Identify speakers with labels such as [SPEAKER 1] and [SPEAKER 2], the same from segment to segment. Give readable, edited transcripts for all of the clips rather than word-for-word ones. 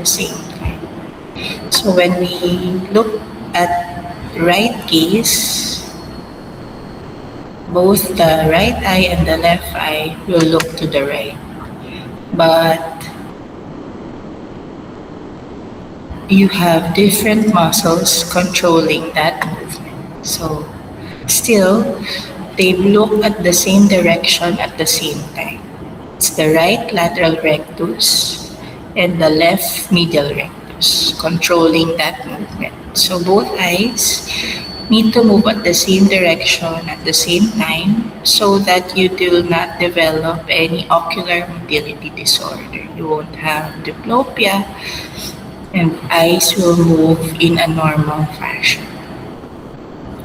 [SPEAKER 1] the same time. So when we look at right gaze, both the right eye and the left eye will look to the right. But you have different muscles controlling that movement. So still, they look at the same direction at the same time. It's the right lateral rectus and the left medial rectus controlling that movement. So both eyes need to move at the same direction at the same time so that you do not develop any ocular motility disorder. You won't have diplopia and eyes will move in a normal fashion.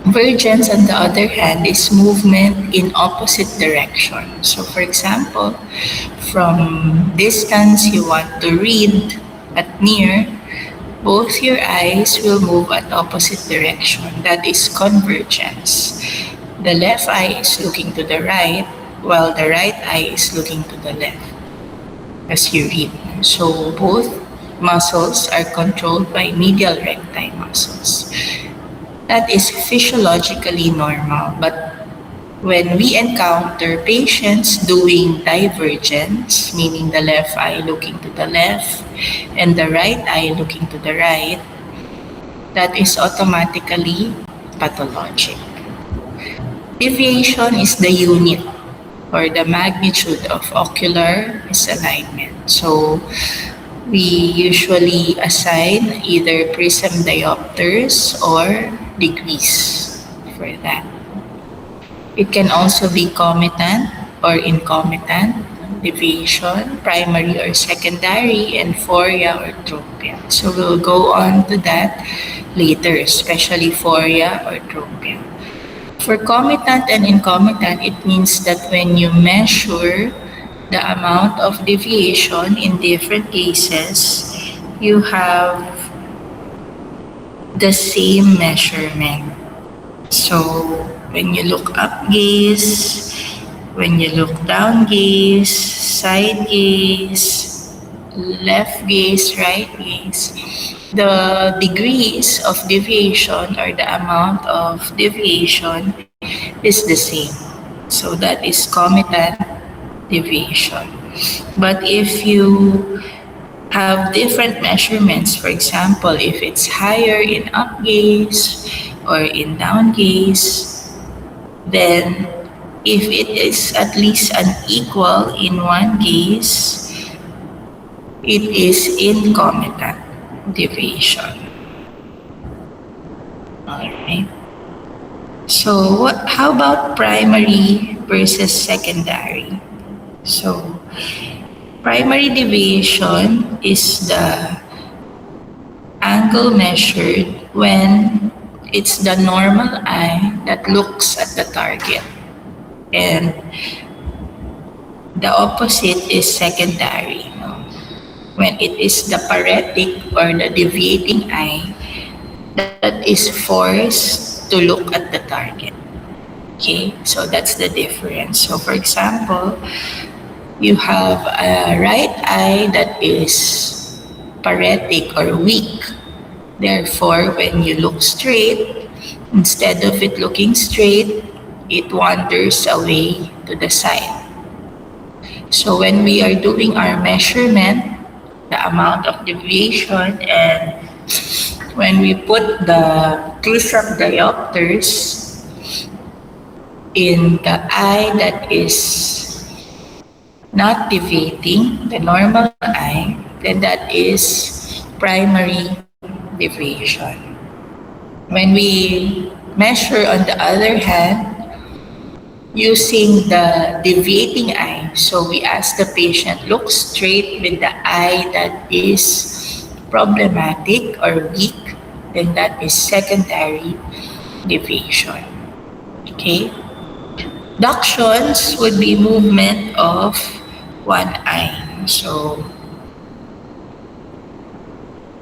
[SPEAKER 1] Vergence, on the other hand, is movement in opposite direction. So, for example, from distance you want to read at near, both your eyes will move at opposite direction. That is convergence. The left eye is looking to the right, while the right eye is looking to the left as you read. So both muscles are controlled by medial recti muscles. That is physiologically normal, but when we encounter patients doing divergence, meaning the left eye looking to the left and the right eye looking to the right, that is automatically pathologic. Deviation is the unit or the magnitude of ocular misalignment. So we usually assign either prism diopters or degrees for that. It can also be comitant or incomitant deviation, primary or secondary, and phoria or tropia. So we'll go on to that later, especially phoria or tropia. For comitant and incomitant, it means that when you measure the amount of deviation in different cases, you have the same measurement. So when you look up gaze, when you look down gaze, side gaze, left gaze, right gaze, the degrees of deviation or the amount of deviation is the same. So that is comitant deviation. But if you have different measurements, for example, if it's higher in up gaze or in down gaze, then if it is at least unequal in one gaze, it is incomitant deviation. Alright. So how about primary versus secondary? So primary deviation is the angle measured when it's the normal eye that looks at the target. And the opposite is secondary. When it is the paretic or the deviating eye that is forced to look at the target. Okay, so that's the difference. So for example, you have a right eye that is paretic or weak. Therefore, when you look straight, instead of it looking straight, it wanders away to the side. So when we are doing our measurement, the amount of deviation, and when we put the prism diopters in the eye that is not deviating, the normal eye, then that is primary deviation. When we measure, on the other hand, using the deviating eye, so we ask the patient, look straight with the eye that is problematic or weak, then that is secondary deviation. Okay? Ductions would be movement of one eye. So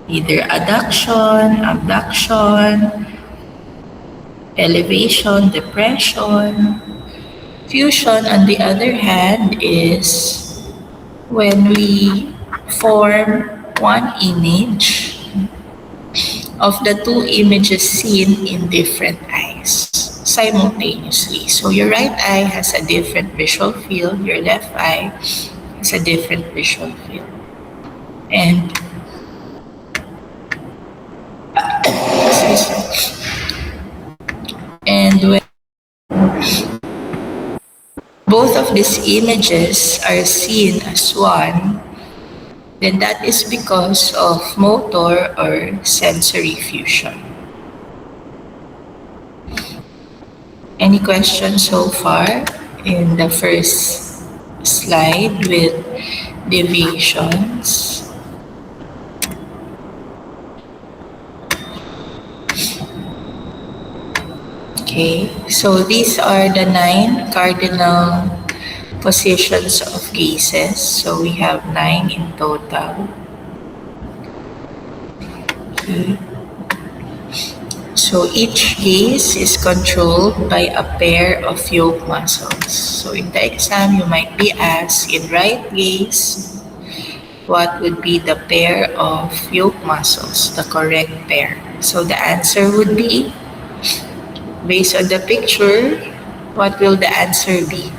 [SPEAKER 1] either adduction, abduction, elevation, depression. Fusion, on the other hand, is when we form one image of the two images seen in different eyes simultaneously. So your right eye has a different visual field, your left eye has a different visual field. And when both of these images are seen as one, then that is because of motor or sensory fusion. Any questions so far in the first slide with deviations? Okay, so these are the 9 cardinal positions of gazes. So we have 9 in total. Okay. So each gaze is controlled by a pair of yoke muscles. So in the exam, you might be asked, in right gaze, what would be the pair of yoke muscles, the correct pair? So the answer would be, based on the picture, what will the answer be?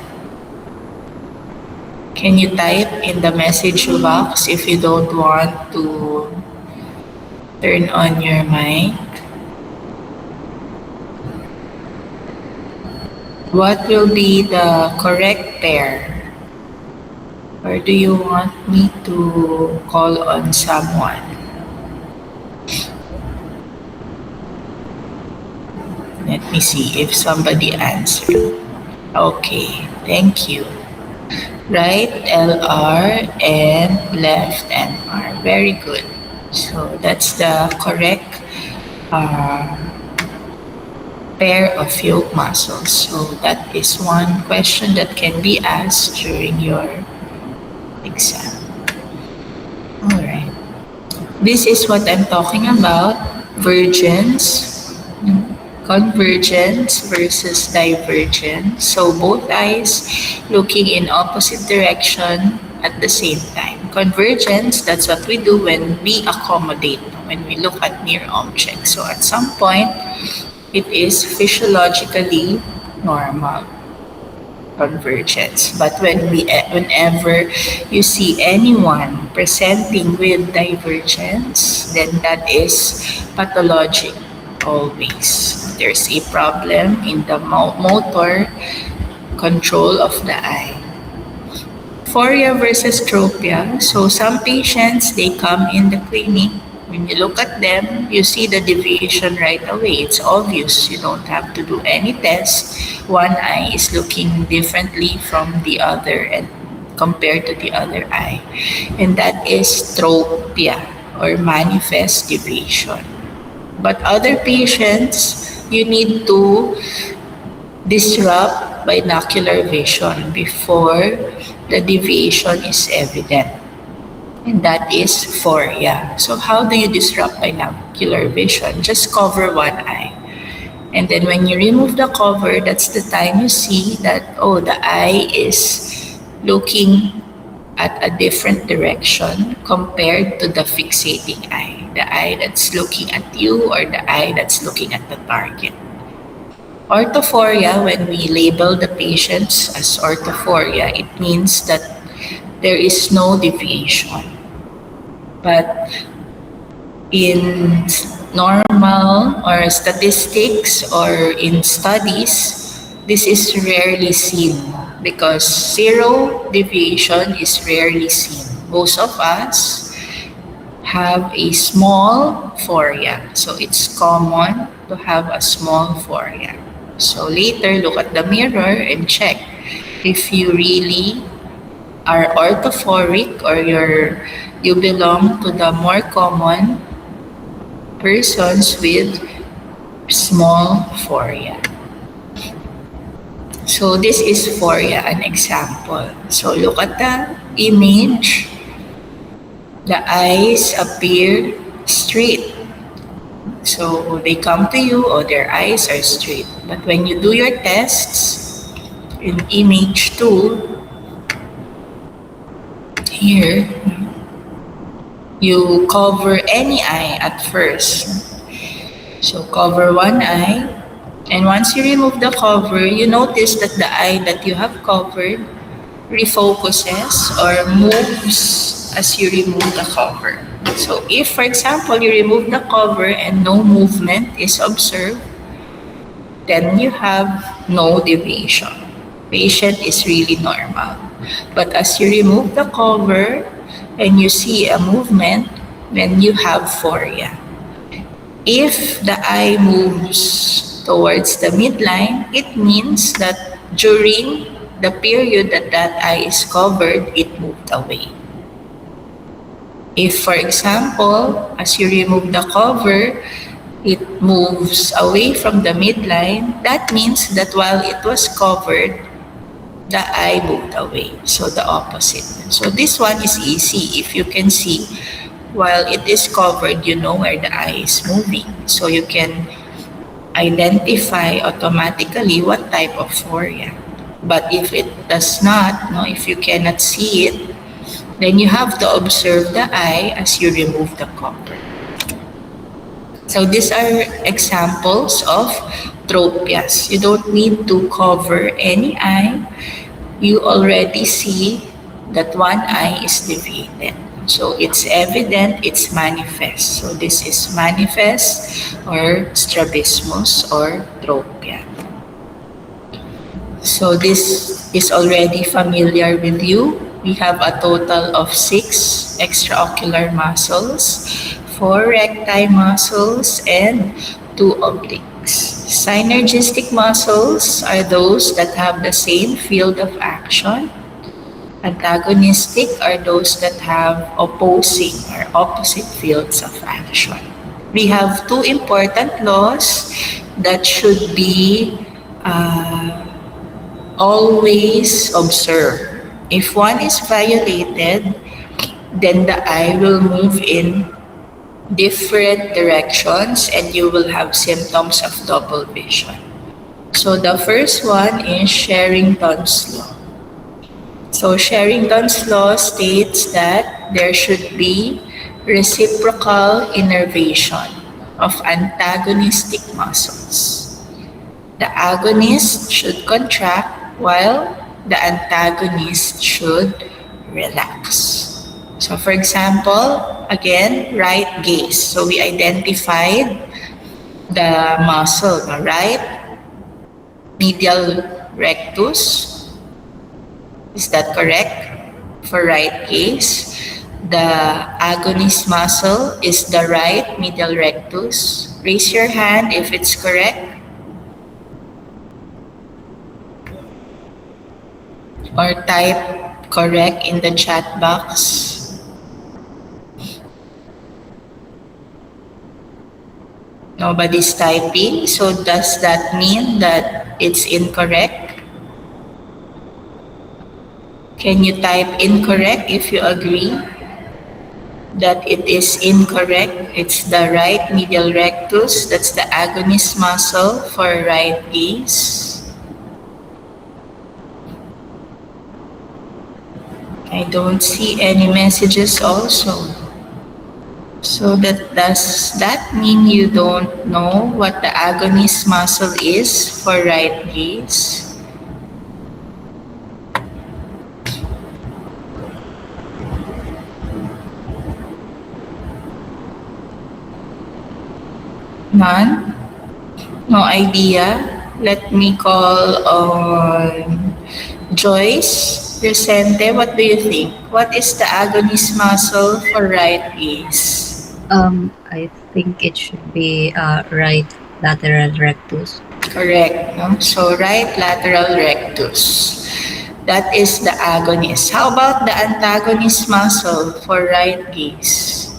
[SPEAKER 1] Can you type in the message box if you don't want to turn on your mic? What will be the correct pair? Or do you want me to call on someone? Let me see if somebody answered. Okay, thank you. Right LR and left NR. Very good. So that's the correct pair of yoke muscles. So that is one question that can be asked during your exam. All right. This is what I'm talking about. Convergence versus divergence. So both eyes looking in opposite direction at the same time. Convergence, that's what we do when we accommodate, when we look at near objects. So at some point, it is physiologically normal convergence. But whenever you see anyone presenting with divergence, then that is pathologic always. There's a problem in the motor control of the eye. Phoria versus tropia. So some patients, they come in the clinic. When you look at them, you see the deviation right away. It's obvious. You don't have to do any test. One eye is looking differently from the other and compared to the other eye. And that is tropia or manifest deviation. But other patients, you need to disrupt binocular vision before the deviation is evident. And that is phoria. So how do you disrupt binocular vision? Just cover one eye. And then when you remove the cover, that's the time you see that, oh, the eye is looking at a different direction compared to the fixating eye. The eye that's looking at you or the eye that's looking at the target. Orthophoria, when we label the patients as orthophoria, it means that there is no deviation. But in normal or statistics or in studies, this is rarely seen because zero deviation is rarely seen. Most of us have a small phoria. So it's common to have a small phoria. So later, look at the mirror and check if you really are orthophoric or you belong to the more common persons with small phoria. So this is phoria, an example. So look at the image. The eyes appear straight. So they come to you, or their eyes are straight. But when you do your tests in image 2, here, You cover any eye at first. So cover one eye, and once you remove the cover, you notice that the eye that you have covered refocuses or moves as you remove the cover. So if, for example, you remove the cover and no movement is observed, then you have no deviation. Patient is really normal. But as you remove the cover and you see a movement, then you have phoria. If the eye moves towards the midline, it means that during the period that that eye is covered, it moved away. If, for example, as you remove the cover, it moves away from the midline, that means that while it was covered, the eye moved away. So the opposite. So this one is easy. If you can see, while it is covered, you know where the eye is moving. So you can identify automatically what type of phoria. But if it does not, no, if you cannot see it, then you have to observe the eye as you remove the cover. So these are examples of tropias. You don't need to cover any eye. You already see that one eye is deviated. So it's evident, it's manifest. So this is manifest or strabismus or tropia. So this is already familiar with you. We have a total of 6 extraocular muscles, 4 recti muscles, and 2 obliques. Synergistic muscles are those that have the same field of action. Antagonistic are those that have opposing or opposite fields of action. We have 2 important laws that should be always observed. If one is violated, then the eye will move in different directions and you will have symptoms of double vision. So the first one is Sherrington's law. So Sherrington's law states that there should be reciprocal innervation of antagonistic muscles. The agonist should contract while the antagonist should relax. So for example, again, right gaze. So we identified the muscle, the right medial rectus. Is that correct? For right gaze. The agonist muscle is the right medial rectus. Raise your hand if it's correct. Or type correct in the chat box. Nobody's typing, so does that mean that it's incorrect? Can you type incorrect if you agree that it is incorrect? It's the right medial rectus, that's the agonist muscle for right gaze. I don't see any messages also. So does that mean you don't know what the agonist muscle is for right gaze? None? No idea? Let me call on Joyce. Vicente, what do you think? What is the agonist muscle for right gaze?
[SPEAKER 2] I think it should be right lateral rectus.
[SPEAKER 1] Correct. No? So right lateral rectus. That is the agonist. How about the antagonist muscle for right gaze?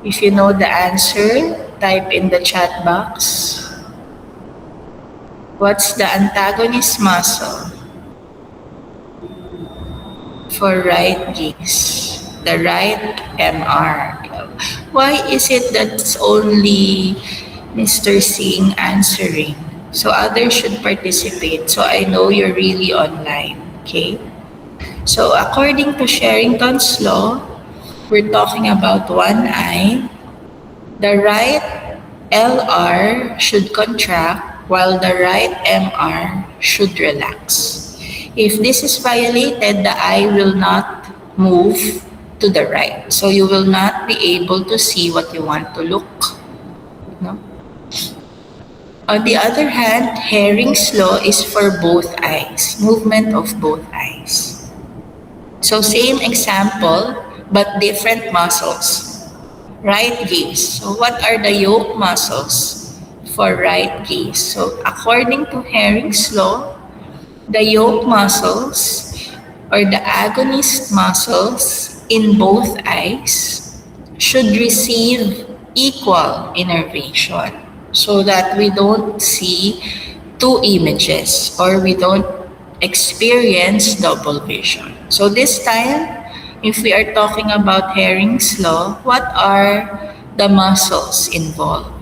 [SPEAKER 1] If you know the answer, type in the chat box. What's the antagonist muscle for right gaze? The right MR. Why is it that's only Mr. Singh answering? So others should participate. So I know you're really online. Okay? So according to Sherrington's law, we're talking about one eye, the right LR should contract while the right MR should relax. If this is violated, the eye will not move to the right. So you will not be able to see what you want to look. No? On the other hand, Hering's law is for both eyes, movement of both eyes. So same example, but different muscles. Right gaze. So what are the yoke muscles for right gaze? So according to Hering's law, the yoke muscles or the agonist muscles in both eyes should receive equal innervation so that we don't see two images or we don't experience double vision. So this time, if we are talking about Hering's law, what are the muscles involved?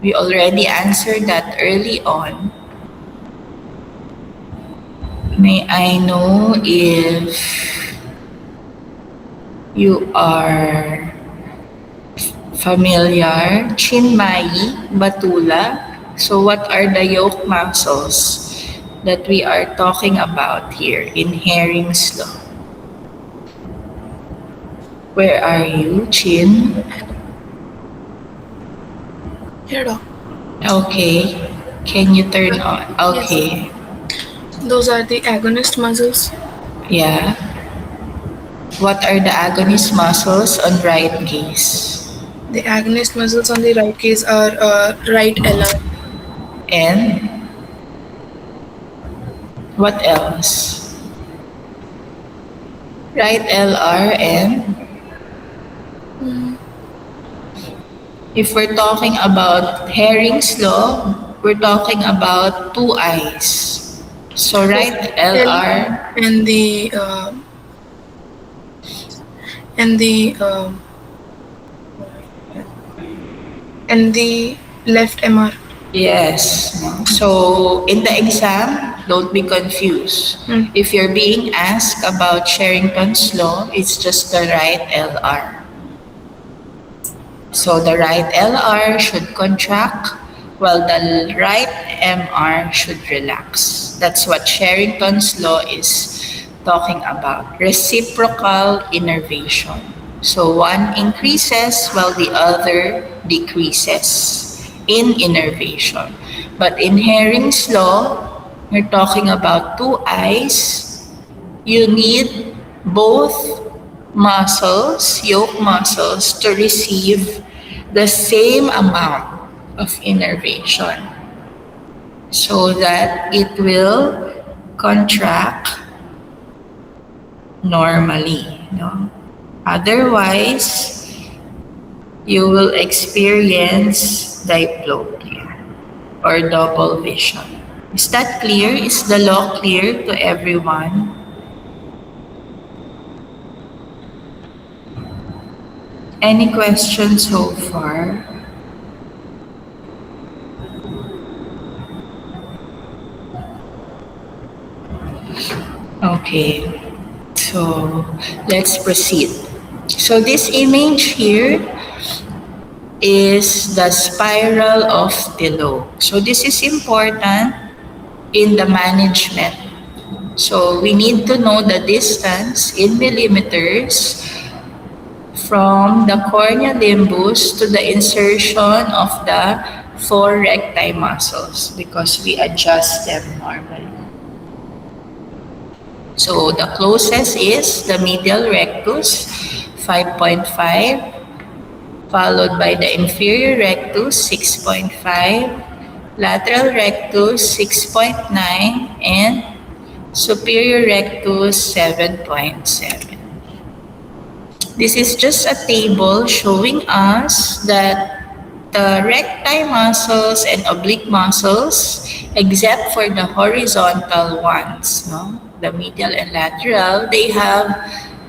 [SPEAKER 1] We already answered that early on. May I know if you are familiar? Chinmayi, Batula. So what are the yoke muscles that we are talking about here in Hering's law? Where are you, Chin?
[SPEAKER 3] Here, doc.
[SPEAKER 1] Okay. Can you turn on? Okay.
[SPEAKER 3] Those are the agonist muscles.
[SPEAKER 1] Yeah. What are the agonist muscles on right gaze?
[SPEAKER 3] The agonist muscles on the right gaze are right LR.
[SPEAKER 1] And what else? Right LR and if we're talking about Hering's law, we're talking about two eyes. So right LR
[SPEAKER 3] and the left MR.
[SPEAKER 1] yes. So in the exam, don't be confused. If you're being asked about Sherrington's law, it's just the right LR. So the right LR should contract while the right MR should relax. That's what Sherrington's law is talking about. Reciprocal innervation. So one increases while the other decreases in innervation. But in Hering's law, we're talking about two eyes. You need both muscles, yoke muscles, to receive the same amount of innervation so that it will contract normally. No? Otherwise, you will experience diplopia or double vision. Is that clear? Is the law clear to everyone? Any questions so far? Okay, so let's proceed. So this image here is the spiral of Tillow. So this is important in the management. So we need to know the distance in millimeters from the cornea limbus to the insertion of the four recti muscles because we adjust them normally. So the closest is the medial rectus, 5.5, followed by the inferior rectus, 6.5, lateral rectus, 6.9, and superior rectus, 7.7. This is just a table showing us that the recti muscles and oblique muscles, except for the horizontal ones, the medial and lateral, they have,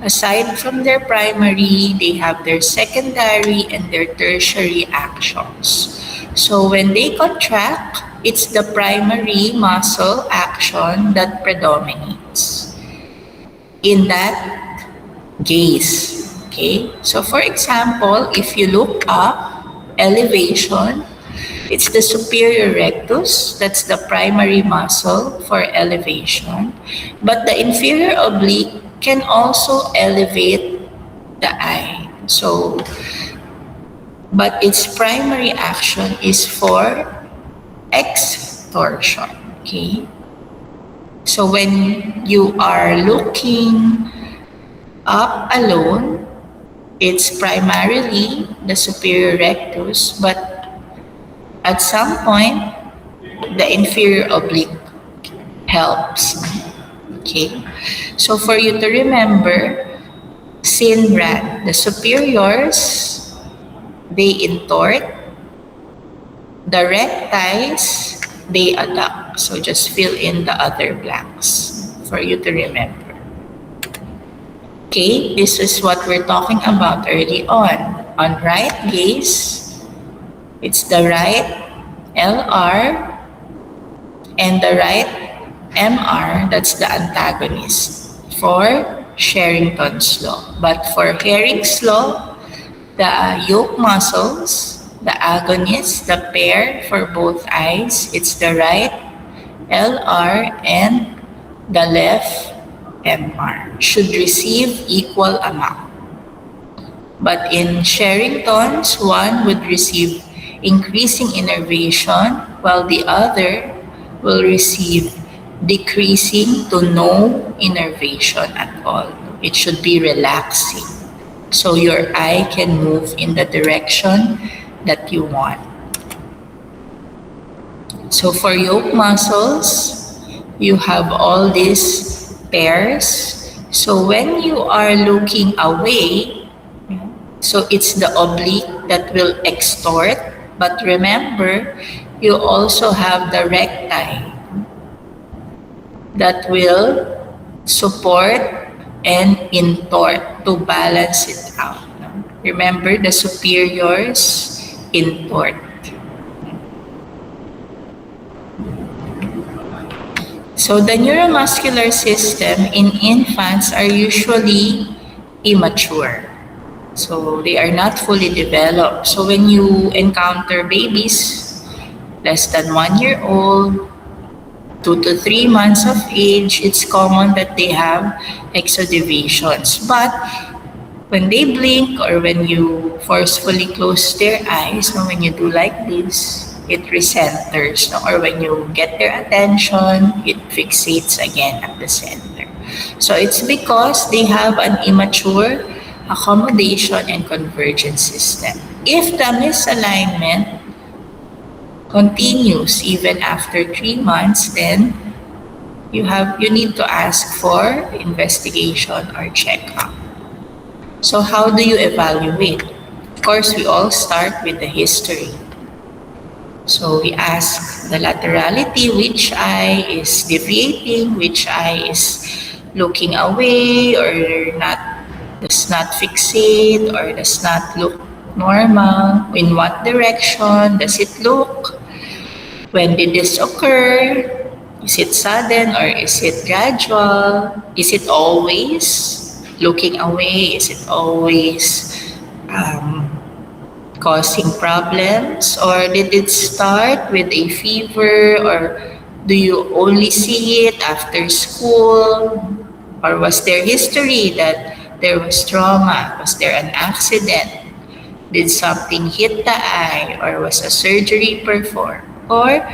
[SPEAKER 1] aside from their primary, they have their secondary and their tertiary actions. So when they contract, it's the primary muscle action that predominates in that gaze. Okay, so for example, if you look up elevation, it's the superior rectus, that's the primary muscle for elevation. But the inferior oblique can also elevate the eye. So, but its primary action is for extortion. Okay, so when you are looking up alone, it's primarily the superior rectus, but at some point, the inferior oblique helps. Okay, so for you to remember, SINRAD, the superiors, they intort, the rectis, they adduct. So just fill in the other blanks for you to remember. Okay, this is what we're talking about early on. On right gaze, it's the right LR and the right MR, that's the antagonist for Sherrington's law. But for Hering's law, the yoke muscles, the agonist, the pair for both eyes, it's the right LR and the left MR should receive equal amount. But in Sherrington's, one would receive increasing innervation while the other will receive decreasing to no innervation at all. It should be relaxing, so your eye can move in the direction that you want. So for yoke muscles, you have all these pairs. So when you are looking away, so it's the oblique that will extort, but remember, you also have the recti that will support and intort to balance it out. Remember, the superiors intort. So the neuromuscular system in infants are usually immature. So they are not fully developed. So when you encounter babies less than 1 year old, 2 to 3 months of age, it's common that they have exudations. But when they blink or when you forcefully close their eyes, no, when you do like this, it recenters. No? Or when you get their attention, it fixates again at the center. So it's because they have an immature accommodation and convergence system. If the misalignment continues even after 3 months, then you need to ask for investigation or checkup. So how do you evaluate? Of course, we all start with the history. So we ask the laterality, which eye is deviating, which eye is looking away or does not fixate or does not look normal. In what direction does it look? When did this occur? Is it sudden or is it gradual? Is it always looking away? Is it always causing problems? Or did it start with a fever? Or do you only see it after school? Or was there history that there was trauma? Was there an accident? Did something hit the eye? Or was a surgery performed? Or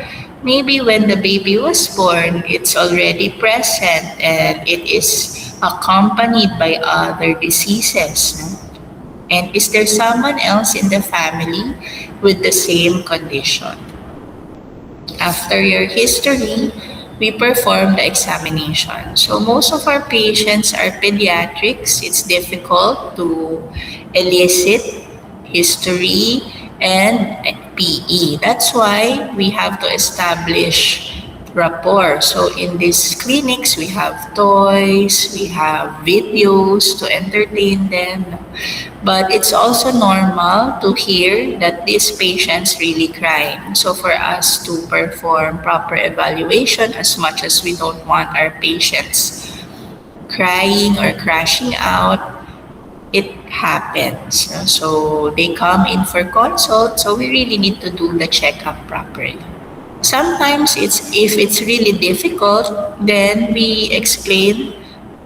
[SPEAKER 1] maybe when the baby was born, it's already present and it is accompanied by other diseases. No? And is there someone else in the family with the same condition? After your history, we perform the examination. So most of our patients are pediatrics. It's difficult to elicit history and PE. That's why we have to establish rapport. So in these clinics, we have toys, we have videos to entertain them. But it's also normal to hear that these patients really cry. So for us to perform proper evaluation, as much as we don't want our patients crying or crashing out, it happens. So they come in for consult, so we really need to do the checkup properly. Sometimes if it's really difficult, then we explain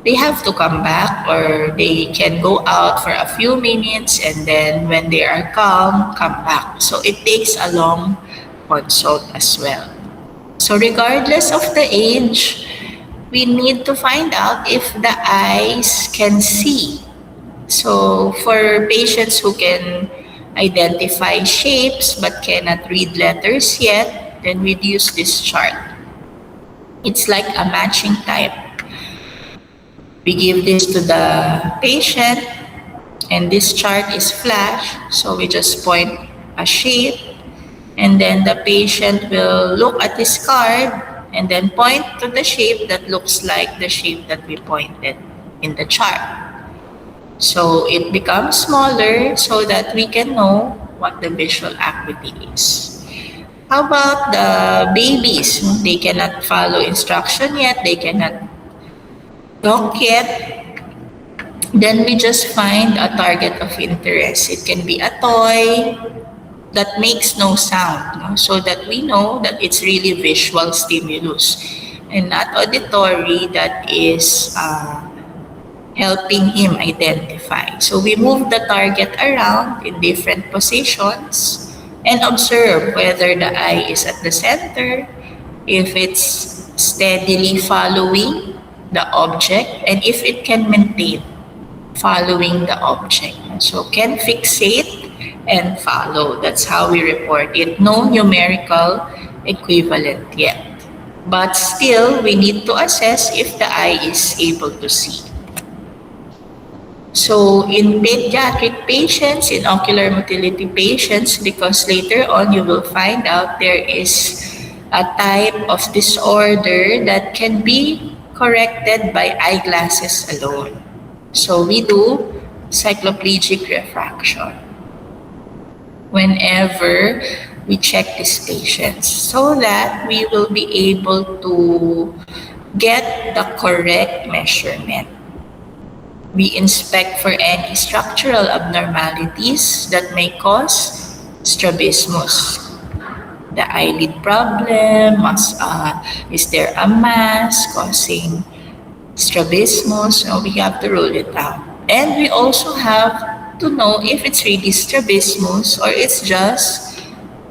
[SPEAKER 1] they have to come back, or they can go out for a few minutes, and then when they are calm, come back. So it takes a long consult as well. So regardless of the age, we need to find out if the eyes can see. So for patients who can identify shapes but cannot read letters yet, then we'd use this chart. It's like a matching type. We give this to the patient, and this chart is flash, so we just point a shape, and then the patient will look at this card and then point to the shape that looks like the shape that we pointed in the chart. So it becomes smaller so that we can know what the visual acuity is. How about the babies? They cannot follow instruction yet, they cannot talk yet. Then we just find a target of interest. It can be a toy that makes no sound, so that we know that it's really visual stimulus and not auditory that is helping him identify. So we move the target around in different positions and observe whether the eye is at the center, if it's steadily following the object, and if it can maintain following the object. So can fixate and follow. That's how we report it. No numerical equivalent yet. But still, we need to assess if the eye is able to see. So in pediatric patients, in ocular motility patients, because later on you will find out there is a type of disorder that can be corrected by eyeglasses alone. So we do cycloplegic refraction whenever we check these patients, so that we will be able to get the correct measurement. We inspect for any structural abnormalities that may cause strabismus. The eyelid problem, is there a mass causing strabismus? No, we have to rule it out. And we also have to know if it's really strabismus or it's just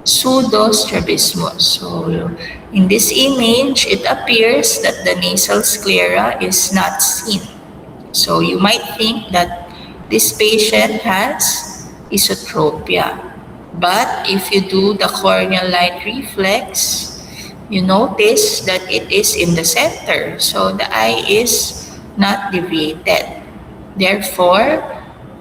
[SPEAKER 1] pseudostrabismus. So in this image, it appears that the nasal sclera is not seen. So you might think that this patient has esotropia. But if you do the corneal light reflex, you notice that it is in the center. So the eye is not deviated. Therefore,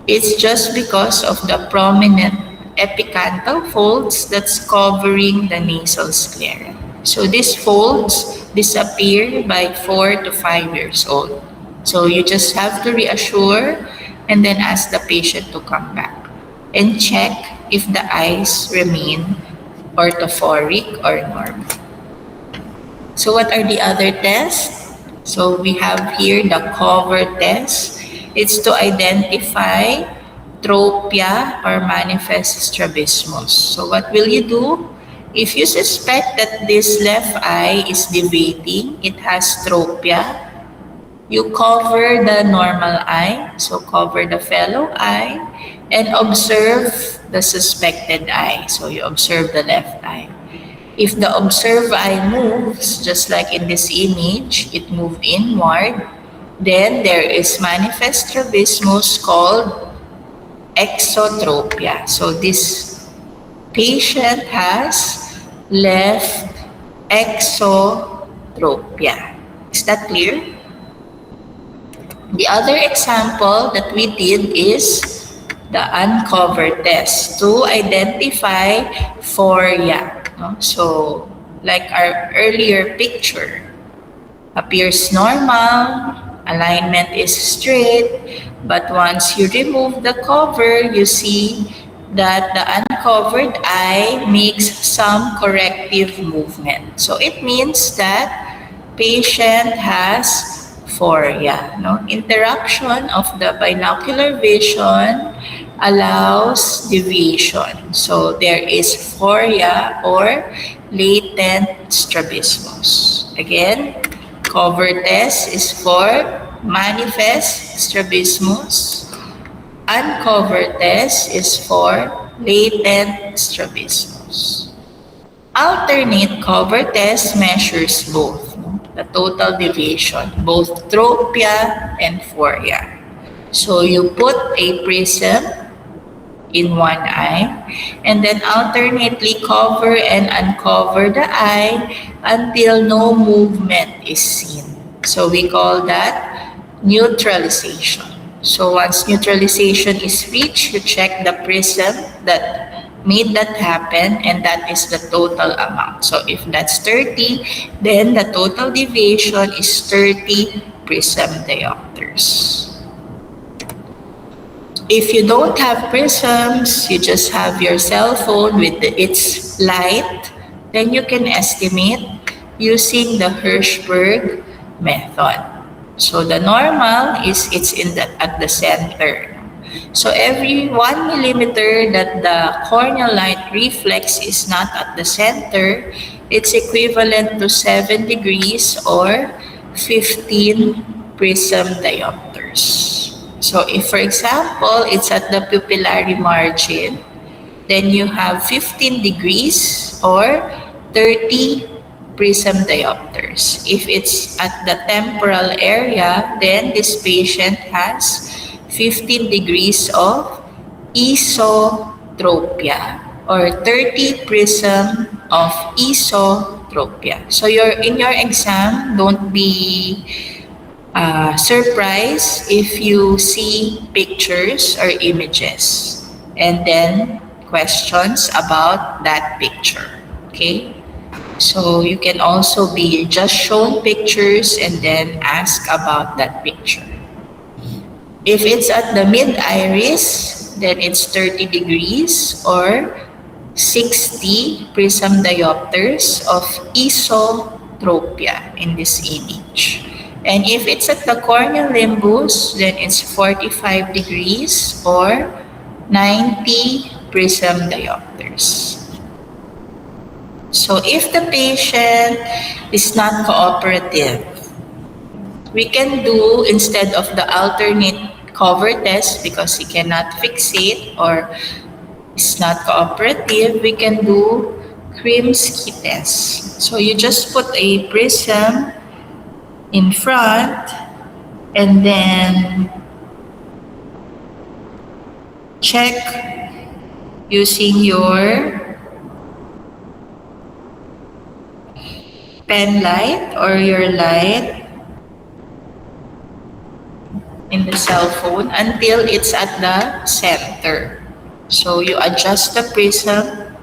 [SPEAKER 1] it's just because of the prominent epicanthal folds that's covering the nasal sclera. So these folds disappear by 4 to 5 years old. So you just have to reassure and then ask the patient to come back and check if the eyes remain orthophoric or normal. So what are the other tests? So we have here the cover test. It's to identify tropia or manifest strabismus. So what will you do? If you suspect that this left eye is deviating, it has tropia, you cover the normal eye, so cover the fellow eye, and observe the suspected eye. So you observe the left eye. If the observed eye moves, just like in this image, it moved inward, then there is manifest strabismus called exotropia. So this patient has left exotropia. Is that clear? The other example that we did is the uncover test to identify phoria. So, like our earlier picture, appears normal, alignment is straight, but once you remove the cover, you see that the uncovered eye makes some corrective movement. So it means that patient has phoria. No? Interruption of the binocular vision allows deviation. So there is phoria or latent strabismus. Again, cover test is for manifest strabismus. Uncovered test is for latent strabismus. Alternate cover test measures both, no? The total deviation, both tropia and phoria. So you put a prism in one eye and then alternately cover and uncover the eye until no movement is seen. So we call that neutralization. So once neutralization is reached, you check the prism that made that happen, and that is the total amount. So if that's 30, then the total deviation is 30 prism diopters. If you don't have prisms, you just have your cell phone with its light, then you can estimate using the Hirschberg method. So the normal is at the center. So every 1 millimeter that the corneal light reflex is not at the center, it's equivalent to 7 degrees or 15 prism diopters. So if, for example, it's at the pupillary margin, then you have 15 degrees or 30 prism diopters. If it's at the temporal area, then this patient has 15 degrees of esotropia or 30 prism of esotropia. So in your exam, don't be surprised if you see pictures or images and then questions about that picture. Okay? So you can also be just shown pictures and then ask about that picture. If it's at the mid-iris, then it's 30 degrees or 60 prism diopters of esotropia in this image. And if it's at the corneal limbus, then it's 45 degrees or 90 prism diopters. So if the patient is not cooperative, we can do, instead of the alternate cover test, because he cannot fixate or is not cooperative, we can do Krimsky test. So you just put a prism in front and then check using your pen light or your light in the cell phone until it's at the center. So you adjust the prism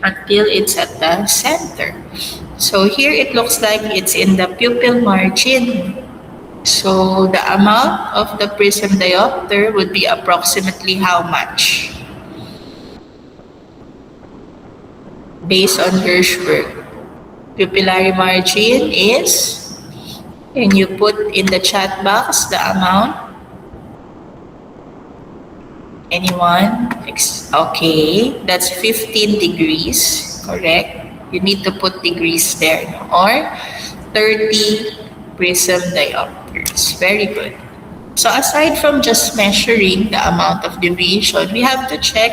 [SPEAKER 1] until it's at the center. So here it looks like it's in the pupil margin. So the amount of the prism diopter would be approximately how much? Based on Hirschberg. Pupillary margin is, and you put in the chat box the amount. Anyone? Okay, that's 15 degrees, correct? You need to put degrees there, no? Or 30 prism diopters. Very good. So aside from just measuring the amount of deviation, we have to check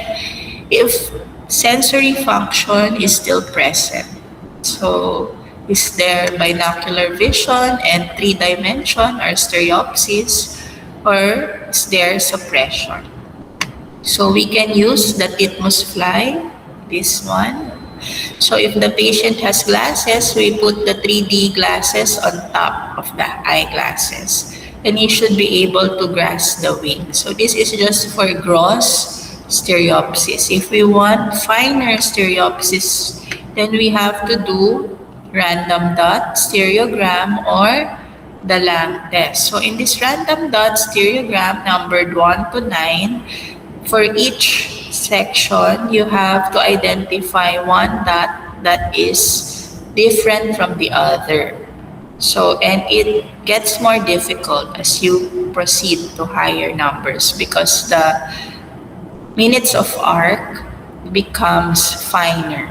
[SPEAKER 1] if sensory function is still present. So is there binocular vision and 3-dimension or stereopsis, or is there suppression? So we can use the Titmus fly, this one. So if the patient has glasses, we put the 3D glasses on top of the eyeglasses, and you should be able to grasp the wing. So this is just for gross stereopsis. If we want finer stereopsis, then we have to do random dot stereogram or the Lang test. So in this random dot stereogram numbered 1 to 9, for each section, you have to identify one dot that is different from the other. So, and it gets more difficult as you proceed to higher numbers because the minutes of arc becomes finer.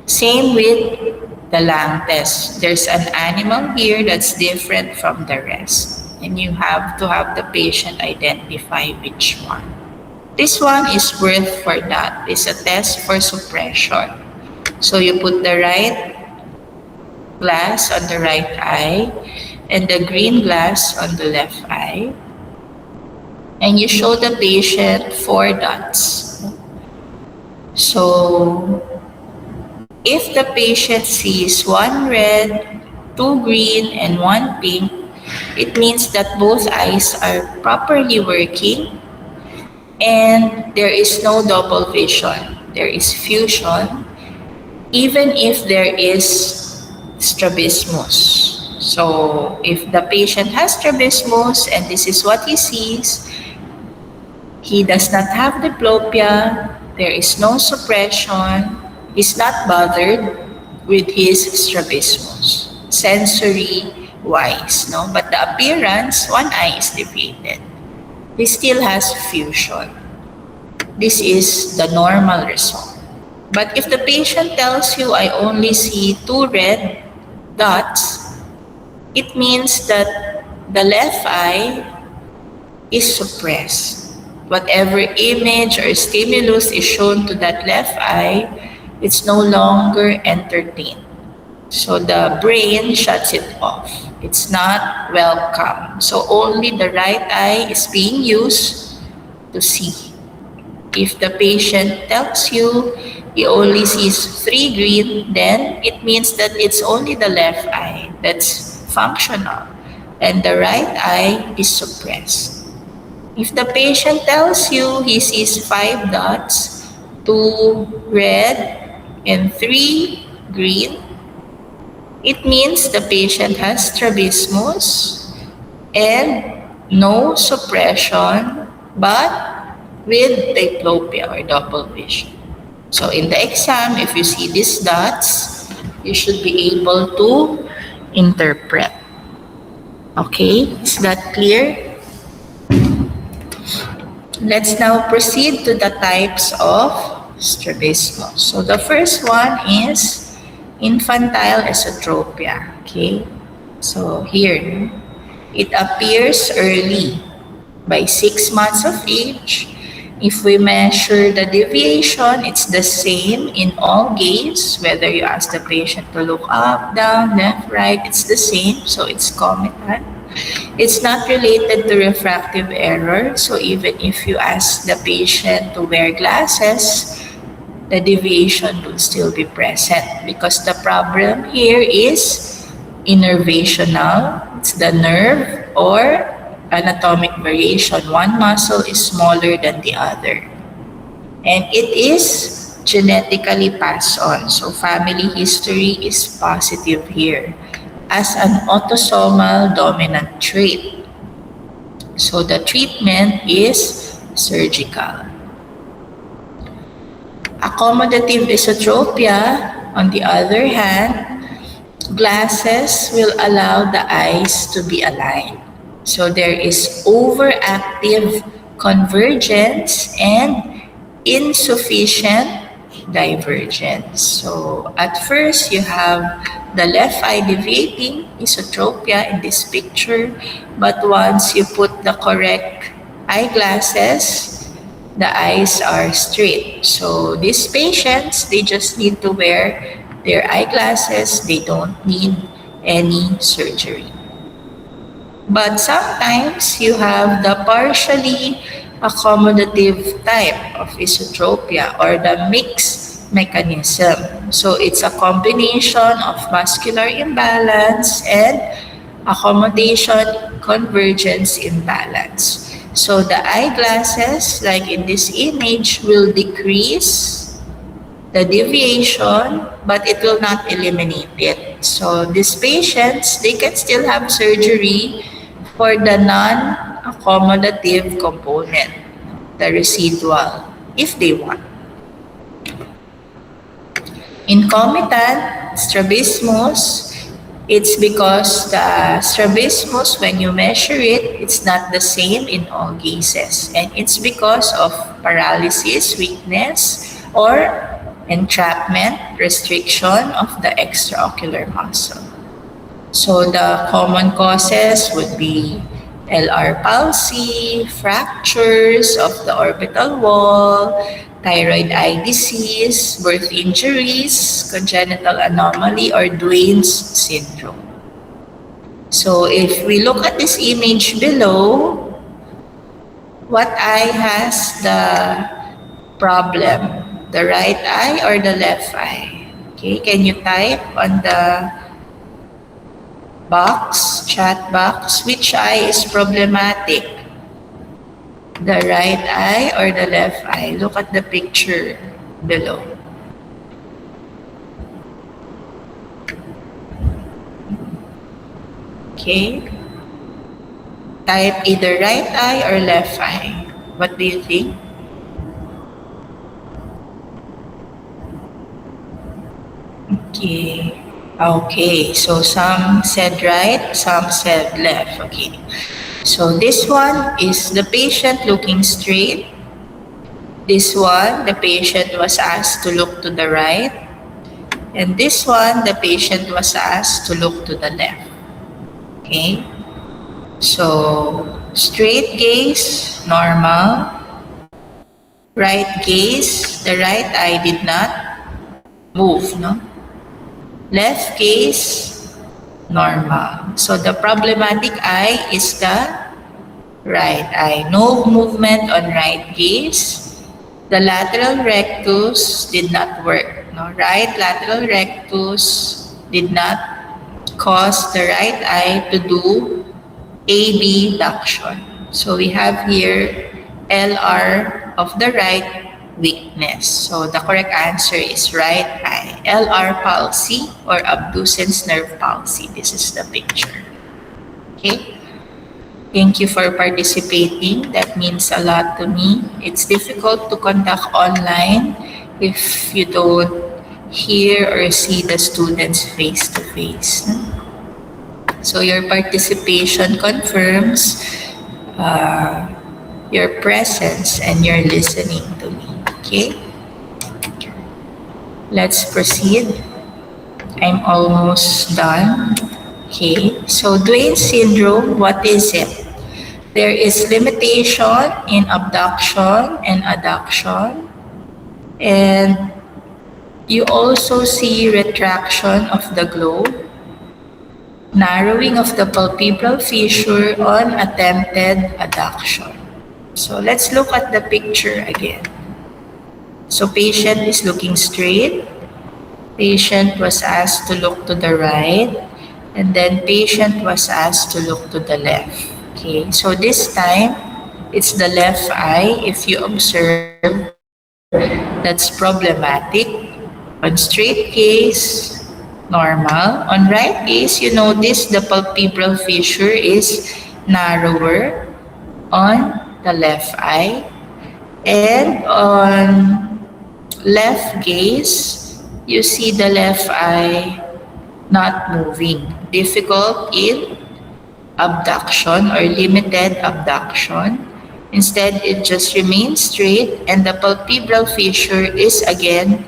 [SPEAKER 1] Same with the lung test. There's an animal here that's different from the rest. And you have to have the patient identify which one. This one is worth for that. It's a test for suppression. So you put the right glass on the right eye and the green glass on the left eye. And you show the patient 4 dots. So if the patient sees 1 red, 2 green, and 1 pink, it means that both eyes are properly working and there is no double vision. There is fusion, even if there is strabismus. So if the patient has strabismus and this is what he sees, he does not have diplopia, there is no suppression, he's not bothered with his strabismus, sensory-wise, no? But the appearance, one eye is deviated. He still has fusion. This is the normal result. But if the patient tells you, I only see 2 red dots, it means that the left eye is suppressed. Whatever image or stimulus is shown to that left eye, it's no longer entertained. So the brain shuts it off. It's not welcome. So only the right eye is being used to see. If the patient tells you he only sees 3 green, then it means that it's only the left eye that's functional and the right eye is suppressed. If the patient tells you he sees 5 dots, 2 red and 3 green, it means the patient has strabismus and no suppression, but with diplopia or double vision. So in the exam, if you see these dots, you should be able to interpret. Okay, is that clear? Let's now proceed to the types of strabismus. So the first one is infantile esotropia. Okay, so here it appears early by 6 months of age. If we measure the deviation, it's the same in all gaze, whether you ask the patient to look up, down, left, right, it's the same, so it's comitant. It's not related to refractive error, so even if you ask the patient to wear glasses, the deviation will still be present because the problem here is innervational. It's the nerve or anatomic variation. One muscle is smaller than the other. And it is genetically passed on. So family history is positive here as an autosomal dominant trait. So the treatment is surgical. Accommodative esotropia, on the other hand, glasses will allow the eyes to be aligned. So there is overactive convergence and insufficient divergence. So at first you have the left eye deviating, esotropia in this picture, but once you put the correct eyeglasses, the eyes are straight. So these patients, they just need to wear their eyeglasses. They don't need any surgery. But sometimes you have the partially accommodative type of esotropia or the mixed mechanism. So it's a combination of muscular imbalance and accommodation convergence imbalance. So the eyeglasses, like in this image, will decrease the deviation, but it will not eliminate it. So these patients, they can still have surgery for the non-accommodative component, the residual, if they want. In comitant strabismus, It's because the strabismus, when you measure it, it's not the same in all cases. And it's because of paralysis, weakness, or entrapment, restriction of the extraocular muscle. So the common causes would be LR palsy, fractures of the orbital wall, thyroid eye disease, birth injuries, congenital anomaly, or Duane's syndrome. So if we look at this image below, what eye has the problem? The right eye or the left eye? Okay, can you type on the chat box, which eye is problematic? The right eye or the left eye? Look at the picture below. Okay. Type either right eye or left eye. What do you think? Okay. Okay, so some said right, some said left. Okay. So this one is the patient looking straight. This one, the patient was asked to look to the right. And this one, the patient was asked to look to the left. Okay. So straight gaze, normal. Right gaze, the right eye did not move, no? Left gaze, normal. So the problematic eye is the right eye. No movement on right gaze. The lateral rectus did not work. No, right lateral rectus did not cause the right eye to do abduction. So we have here LR of the right, weakness. So the correct answer is right eye. LR palsy or abducens nerve palsy. This is the picture. Okay. Thank you for participating. That means a lot to me. It's difficult to conduct online if you don't hear or see the students face to face. So your participation confirms your presence and your listening to me. Okay? Let's proceed. I'm almost done. Okay, so Duane's syndrome, what is it? There is limitation in abduction and adduction, and you also see retraction of the globe, narrowing of the palpebral fissure on attempted adduction. So let's look at the picture again. So patient is looking straight. Patient was asked to look to the right. And then patient was asked to look to the left. Okay, so this time, it's the left eye. If you observe, that's problematic. On straight gaze, normal. On right gaze, you notice the palpebral fissure is narrower on the left eye. And on left gaze, you see the left eye not moving. Difficult in abduction or limited abduction. Instead, it just remains straight and the palpebral fissure is again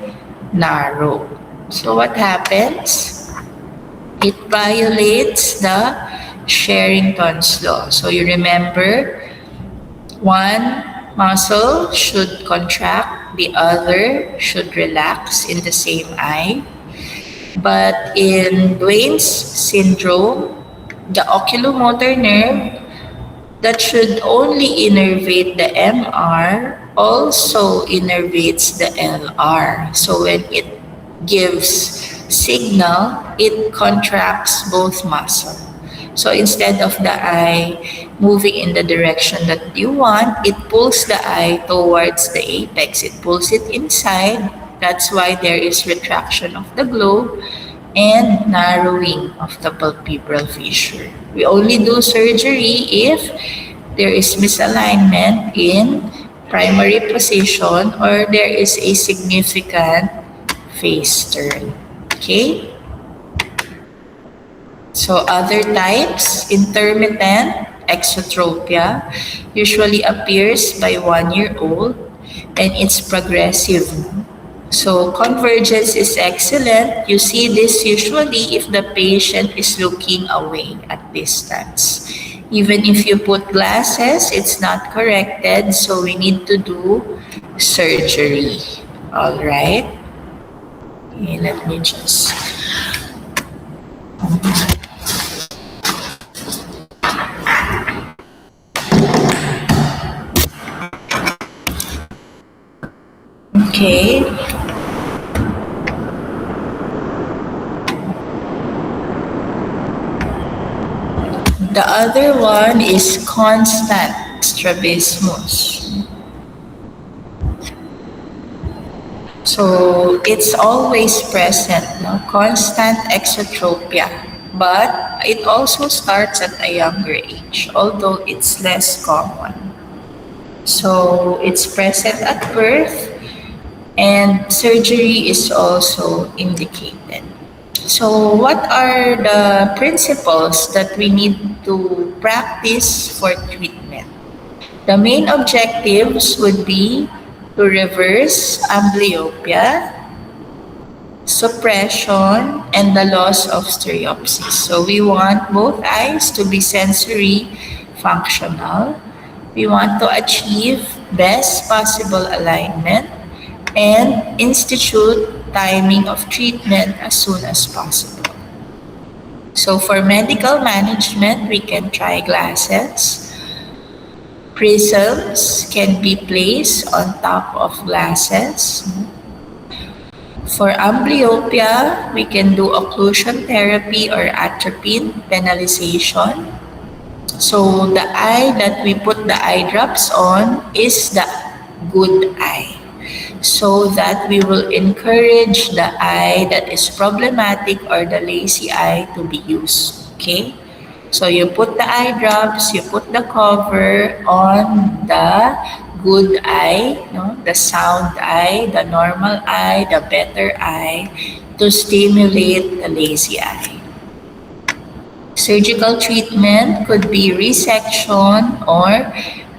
[SPEAKER 1] narrow. So what happens? It violates the Sherrington's law. So you remember, one muscle should contract, the other should relax in the same eye. But in Duane's syndrome, the oculomotor nerve that should only innervate the MR also innervates the LR. So when it gives signal, it contracts both muscles. So instead of the eye moving in the direction that you want, it pulls the eye towards the apex. It pulls it inside. That's why there is retraction of the globe and narrowing of the palpebral fissure. We only do surgery if there is misalignment in primary position or there is a significant face turn. Okay? So other types, intermittent exotropia usually appears by 1 year old and it's progressive. So convergence is excellent. You see this usually if the patient is looking away at distance. Even if you put glasses, it's not corrected, so we need to do surgery. All right? Okay, let me just... Okay. The other one is constant strabismus. So it's always present, no? Constant exotropia. But it also starts at a younger age, although it's less common. So it's present at birth and surgery is also indicated. So what are the principles that we need to practice for treatment? The main objectives would be to reverse amblyopia, suppression, and the loss of stereopsis. So we want both eyes to be sensory functional. We want to achieve best possible alignment and institute timing of treatment as soon as possible. So for medical management, we can try glasses. Prisms can be placed on top of glasses. For amblyopia, we can do occlusion therapy or atropine penalization. So the eye that we put the eye drops on is the good eye, so that we will encourage the eye that is problematic or the lazy eye to be used. Okay? So you put the eye drops, you put the cover on the good eye, no? The sound eye, the normal eye, the better eye, to stimulate the lazy eye. Surgical treatment could be resection or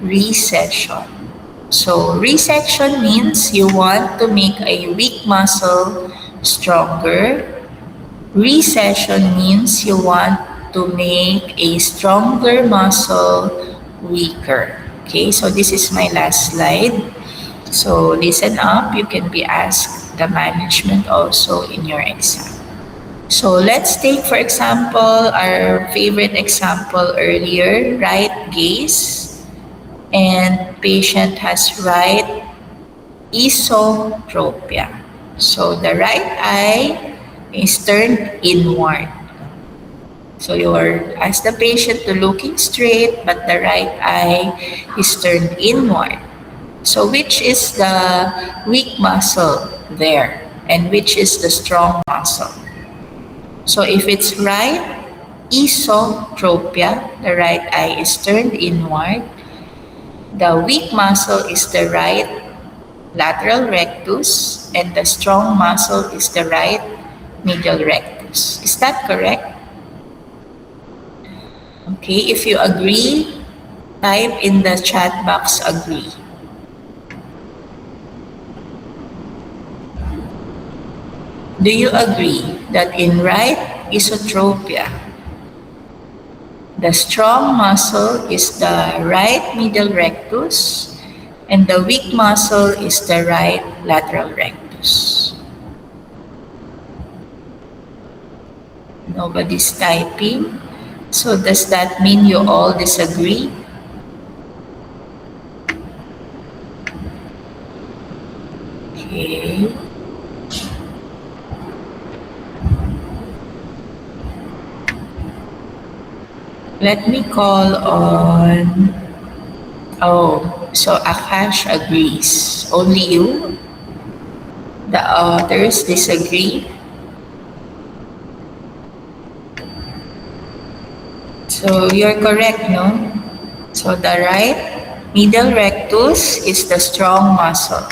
[SPEAKER 1] recession. So resection means you want to make a weak muscle stronger. Recession means you want to make a stronger muscle weaker. Okay, so this is my last slide. So listen up, you can be asked the management also in your exam. So let's take, for example, our favorite example earlier, right gaze, and patient has right esotropia. So the right eye is turned inward. So you ask the patient to looking straight, but the right eye is turned inward. So which is the weak muscle there, and which is the strong muscle? So if it's right esotropia, the right eye is turned inward. The weak muscle is the right lateral rectus, and the strong muscle is the right medial rectus. Is that correct? Okay, if you agree, type in the chat box agree. Do you agree that in right esotropia, the strong muscle is the right medial rectus and the weak muscle is the right lateral rectus? Nobody's typing. So does that mean you all disagree? Okay. Let me call on... Oh, so Akash agrees. Only you? The others disagree? So you're correct, no? So the right medial rectus is the strong muscle,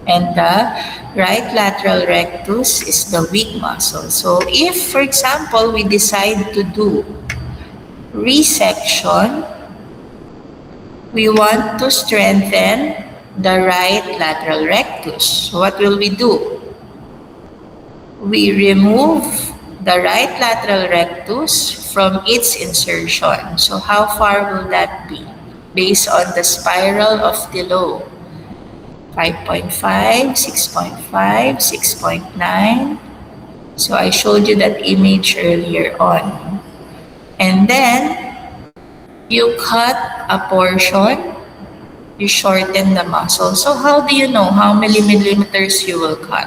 [SPEAKER 1] And the right lateral rectus is the weak muscle. So if, for example, we decide to do resection, we want to strengthen the right lateral rectus. So what will we do? We remove the right lateral rectus from its insertion. So how far will that be? Based on the spiral of Tillow. 5.5, 6.5, 6.9. So I showed you that image earlier on. And then you cut a portion, you shorten the muscle. So how do you know how many millimeters you will cut?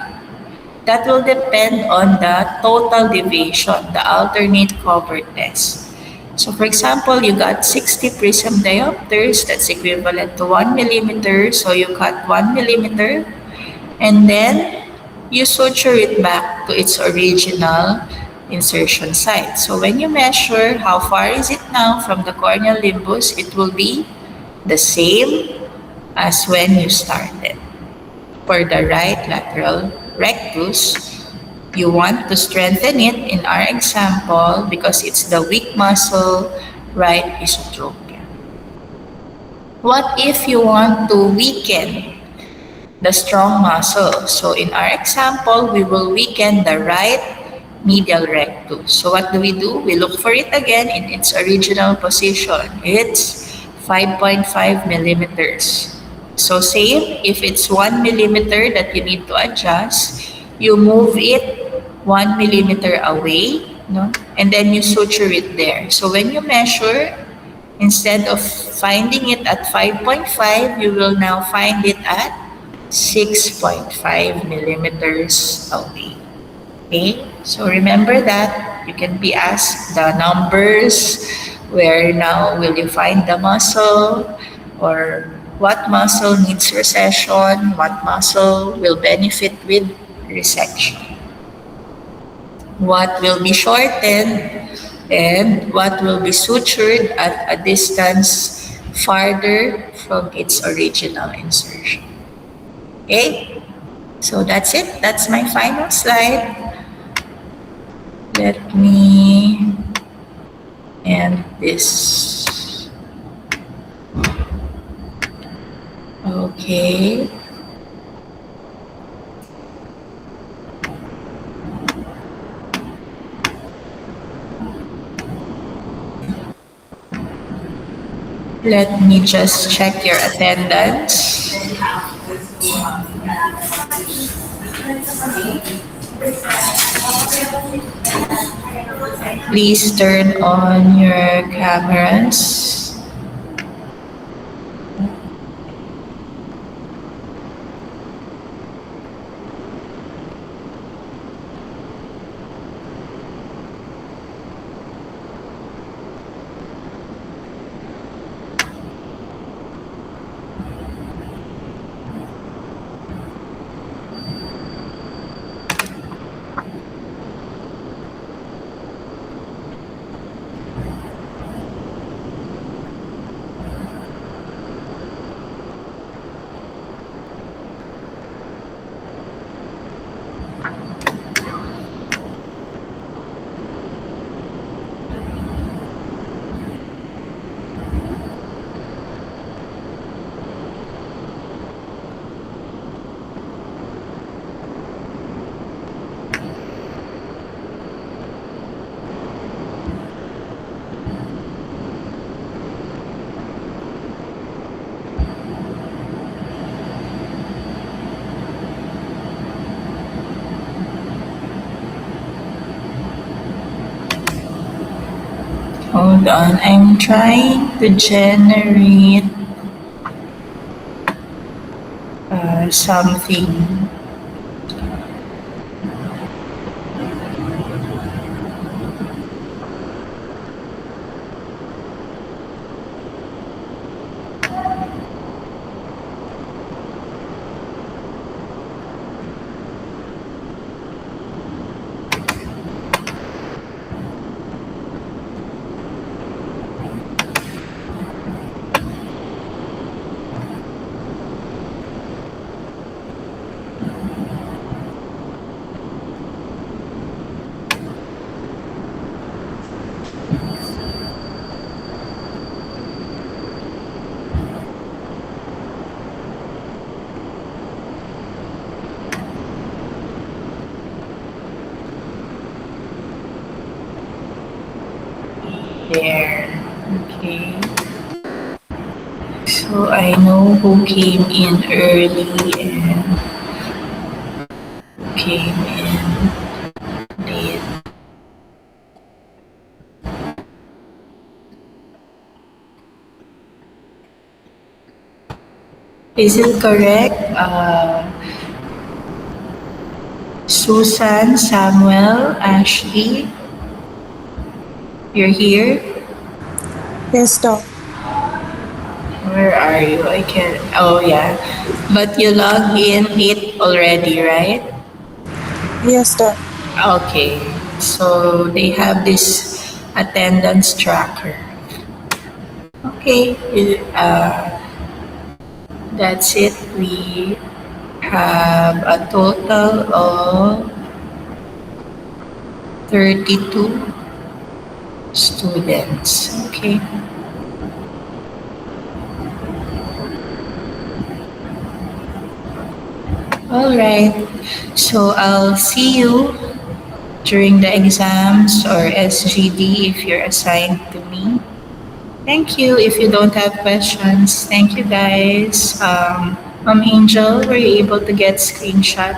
[SPEAKER 1] That will depend on the total deviation, the alternate cover test. So for example, you got 60 prism diopters, that's equivalent to 1 millimeter. So you cut 1 millimeter and then you suture it back to its original insertion site. So when you measure how far is it now from the corneal limbus, it will be the same as when you started. For the right lateral rectus, you want to strengthen it in our example because it's the weak muscle, right esotropia. What if you want to weaken the strong muscle? So in our example, we will weaken the right medial rectus. So what do? We look for it again in its original position. It's 5.5 millimeters. So same, if it's 1 millimeter that you need to adjust, you move it 1 millimeter away, no? And then you suture it there. So when you measure, instead of finding it at 5.5, you will now find it at 6.5 millimeters away. Okay, so remember that. You can be asked the numbers, where now will you find the muscle, or what muscle needs recession, what muscle will benefit with resection, what will be shortened, and what will be sutured at a distance farther from its original insertion. Okay, so that's it. That's my final slide. Let me end this. Okay. Let me just check your attendance. Please turn on your cameras. Hold on, I'm trying to generate something. there. Okay. So I know who came in early and who came in late. Is it correct? Susan, Samuel, Ashley, you're here?
[SPEAKER 3] Yes, Doc.
[SPEAKER 1] Where are you? I can't. Oh, yeah. But you logged in it already, right?
[SPEAKER 3] Yes, Doc.
[SPEAKER 1] Okay. So they have this attendance tracker. Okay. That's it. We have a total of 32 students. Okay. All right. So I'll see you during the exams or SGD if you're assigned to me. Thank you. If you don't have questions, thank you guys. Angel, were you able to get screenshot?